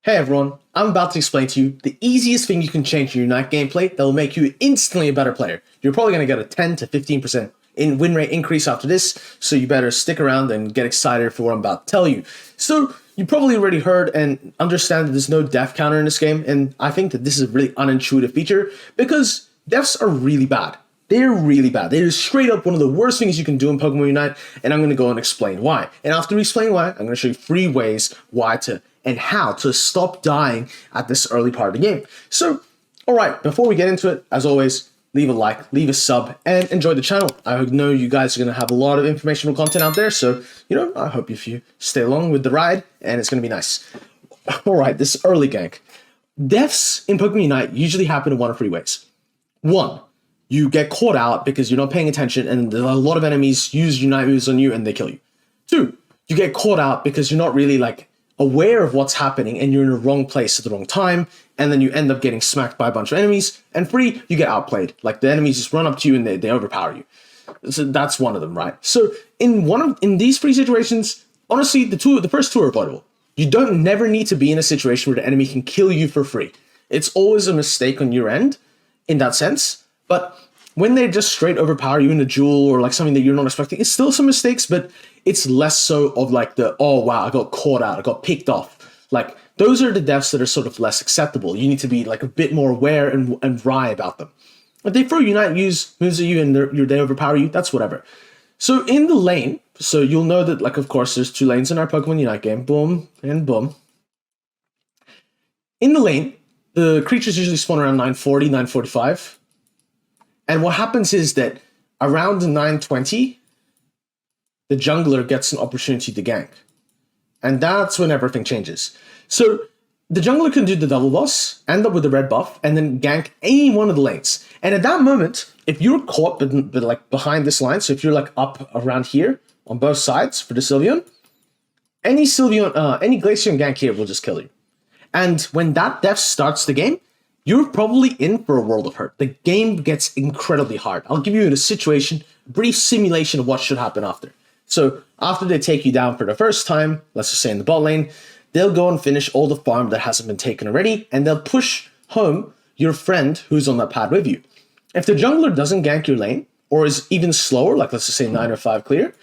Hey everyone, I'm about to explain to you the easiest thing you can change in your Unite gameplay that will make you instantly a better player. You're probably going to get a 10 to 15% in win rate increase after this, so you better stick around and get excited for what I'm about to tell you. So, you probably already heard and understand that there's no death counter in this game, and I think that this is a really unintuitive feature because deaths are really bad. They're really bad. They're straight up one of the worst things you can do in Pokemon Unite, and I'm going to go and explain why. And after we explain why, I'm going to show you 3 ways why to and how to stop dying at this early part of the game. So, alright, before we get into it, as always, leave a like, leave a sub, and enjoy the channel. I know you guys are going to have a lot of informational content out there, so, I hope if you stay along with the ride, and it's going to be nice. Alright, this early gank. Deaths in Pokemon Unite usually happen in one of 3 ways. 1, you get caught out because you're not paying attention, and a lot of enemies use Unite moves on you, and they kill you. 2, you get caught out because you're not really, aware of what's happening and you're in the wrong place at the wrong time, and then you end up getting smacked by a bunch of enemies. And 3, you get outplayed. Like the enemies just run up to you and they overpower you. So that's one of them, right? So in these 3 situations, honestly, the first 2 are avoidable. You never need to be in a situation where the enemy can kill you for free. It's always a mistake on your end in that sense, but when they just straight overpower you in a duel or something that you're not expecting, it's still some mistakes, but it's less so of oh wow, I got caught out, I got picked off. Those are the deaths that are sort of less acceptable. You need to be a bit more aware and wry about them. If they throw Unite moves at you and they overpower you, that's whatever. So in the lane, so you'll know that of course there's 2 lanes in our Pokemon Unite game, boom and boom. In the lane, the creatures usually spawn around 940, 945. And what happens is that around 920, the jungler gets an opportunity to gank. And that's when everything changes. So the jungler can do the double boss, end up with the red buff, and then gank any one of the lanes. And at that moment, if you're caught but behind this line, so if you're up around here on both sides for the Sylveon, any Glaceon gank here will just kill you. And when that death starts the game, you're probably in for a world of hurt. The game gets incredibly hard. I'll give you a brief simulation of what should happen after. So after they take you down for the first time, let's just say in the bot lane, they'll go and finish all the farm that hasn't been taken already, and they'll push home your friend who's on that pad with you. If the jungler doesn't gank your lane, or is even slower, let's just say 9 or 5 clear,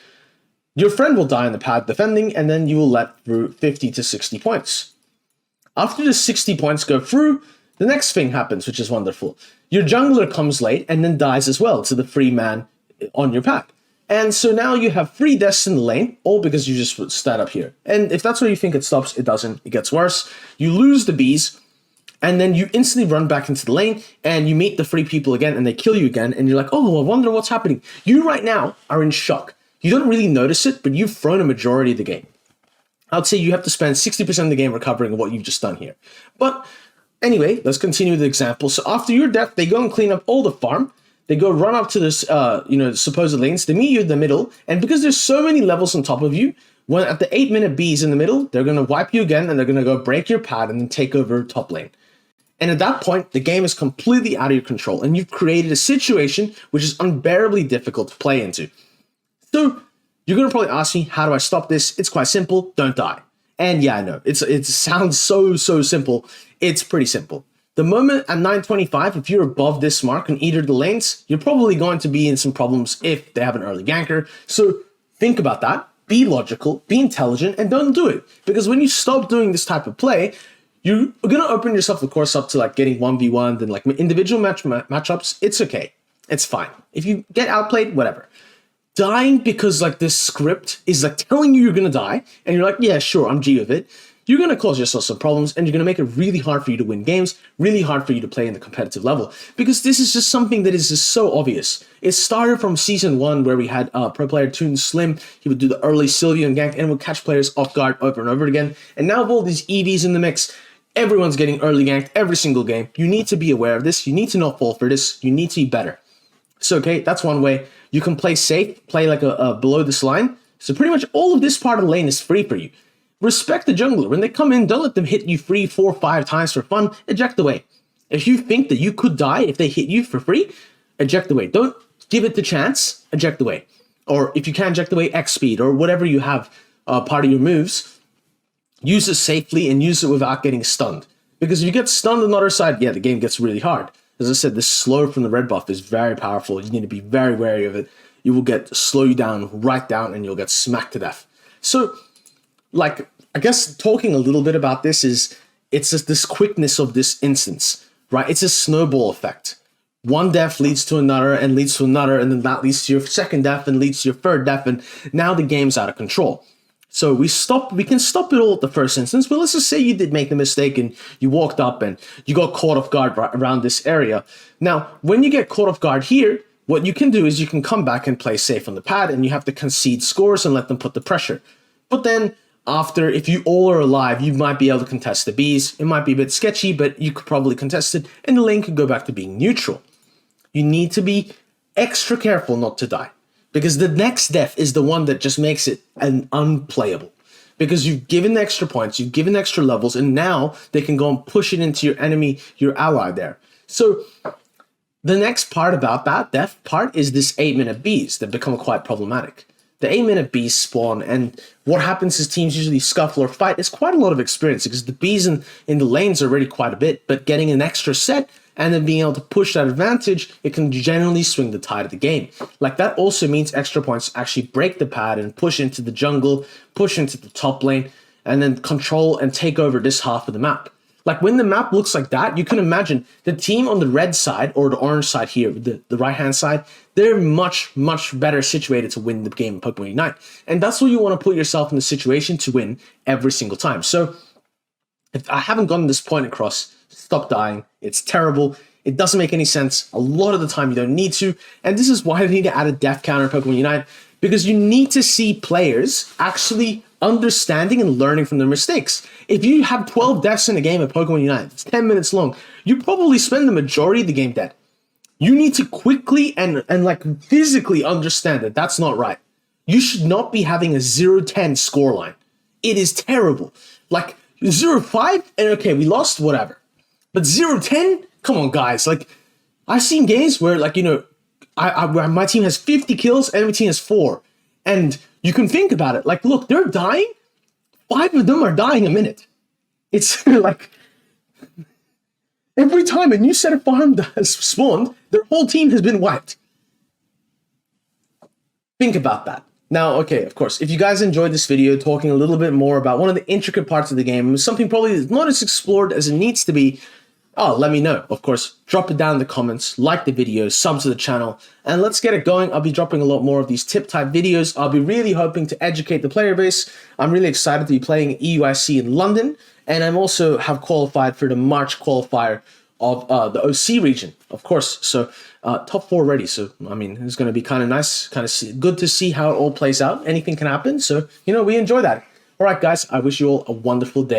your friend will die on the pad defending, and then you will let through 50 to 60 points. After the 60 points go through, the next thing happens, which is wonderful. Your jungler comes late and then dies as well to the free man on your pack. And so now you have 3 deaths in the lane, all because you just sat up here. And if that's where you think it stops, it doesn't. It gets worse. You lose the bees, and then you instantly run back into the lane, and you meet the 3 people again, and they kill you again, and you're like, oh, I wonder what's happening. You right now are in shock. You don't really notice it, but you've thrown a majority of the game. I'd say you have to spend 60% of the game recovering what you've just done here. But anyway, let's continue with the example. So after your death, they go and clean up all the farm. They go run up to this, supposed lanes. They meet you in the middle. And because there's so many levels on top of you, when at the 8-minute bees in the middle, they're going to wipe you again, and they're going to go break your pad and then take over top lane. And at that point, the game is completely out of your control. And you've created a situation which is unbearably difficult to play into. So you're going to probably ask me, how do I stop this? It's quite simple. Don't die. And yeah, I know, it sounds so simple. It's pretty simple. The moment at 925, if you're above this mark in either of the lanes, you're probably going to be in some problems if they have an early ganker. So think about that, be logical, be intelligent, and don't do it. Because when you stop doing this type of play, you're going to open yourself, of course, up to getting 1v1, then individual matchups. It's okay. It's fine. If you get outplayed, whatever. Dying because this script is telling you you're going to die, and you're like, yeah, sure, I'm G of it. You're going to cause yourself some problems, and you're going to make it really hard for you to win games, really hard for you to play in the competitive level, because this is just something that is just so obvious. It started from Season 1, where we had pro player Toon Slim. He would do the early Sylveon gank, and would catch players off guard over and over again. And now with all these EVs in the mix, everyone's getting early ganked every single game. You need to be aware of this. You need to not fall for this. You need to be better. So, okay, that's one way. You can play safe, play a below this line. So pretty much all of this part of the lane is free for you. Respect the jungler. When they come in, don't let them hit you 3, 4, 5 times for fun. Eject away. If you think that you could die if they hit you for free, eject away. Don't give it the chance. Eject away. Or if you can eject away, X speed or whatever you have part of your moves. use it safely and use it without getting stunned. Because if you get stunned on the other side, yeah, the game gets really hard. As I said, the slow from the red buff is very powerful. You need to be very wary of it. You will slow you down, right down, and you'll get smacked to death. So, like, I guess talking a little bit about this is, it's just this quickness of this instance, right? It's a snowball effect. One death leads to another and leads to another, and then that leads to your second death and leads to your third death, and now the game's out of control. So we can stop it all at the first instance, but let's just say you did make the mistake and you walked up and you got caught off guard right around this area. Now, when you get caught off guard here, what you can do is you can come back and play safe on the pad, and you have to concede scores and let them put the pressure. But then after, if you all are alive, you might be able to contest the Bs. It might be a bit sketchy, but you could probably contest it, and the lane could go back to being neutral. You need to be extra careful not to die, because the next death is the one that just makes it unplayable. Because you've given the extra points, you've given extra levels, and now they can go and push it into your enemy, your ally there. So the next part about that death part is this 8-minute Bs that become quite problematic. The 8-minute Bs spawn, and what happens is teams usually scuffle or fight. It's quite a lot of experience, because the Bs in the lanes are already quite a bit, but getting an extra set and then being able to push that advantage, it can generally swing the tide of the game. Like, that also means extra points actually break the pad and push into the jungle, push into the top lane, and then control and take over this half of the map. Like, when the map looks like that, you can imagine the team on the red side, or the orange side here, the right-hand side, they're much, much better situated to win the game in Pokemon Unite. And that's what you want to put yourself in the situation to win every single time. So, if I haven't gotten this point across, stop dying. It's terrible. It doesn't make any sense. A lot of the time you don't need to. And this is why they need to add a death counter in Pokemon Unite, because you need to see players actually understanding and learning from their mistakes. If you have 12 deaths in a game of Pokemon Unite, it's 10 minutes long, you probably spend the majority of the game dead. You need to quickly and like physically understand that that's not right. You should not be having a 0-10 scoreline. It is terrible. Like 0-5, and okay, we lost, whatever. But 0-10, come on, guys. Like, I've seen games where, like, you know, my team has 50 kills, enemy team has 4. And you can think about it. Like, look, they're dying. 5 of them are dying a minute. It's like, every time a new set of farm has spawned, their whole team has been wiped. Think about that. Now, okay, of course, if you guys enjoyed this video talking a little bit more about one of the intricate parts of the game, something probably not as explored as it needs to be, let me know. Of course, drop it down in the comments, like the video, sub to the channel, and let's get it going. I'll be dropping a lot more of these tip-type videos. I'll be really hoping to educate the player base. I'm really excited to be playing EUIC in London, and I'm also have qualified for the March qualifier of the OC region, of course. So top 4 ready. So, I mean, it's going to be kind of nice, good to see how it all plays out. Anything can happen. So, you know, we enjoy that. All right, guys, I wish you all a wonderful day.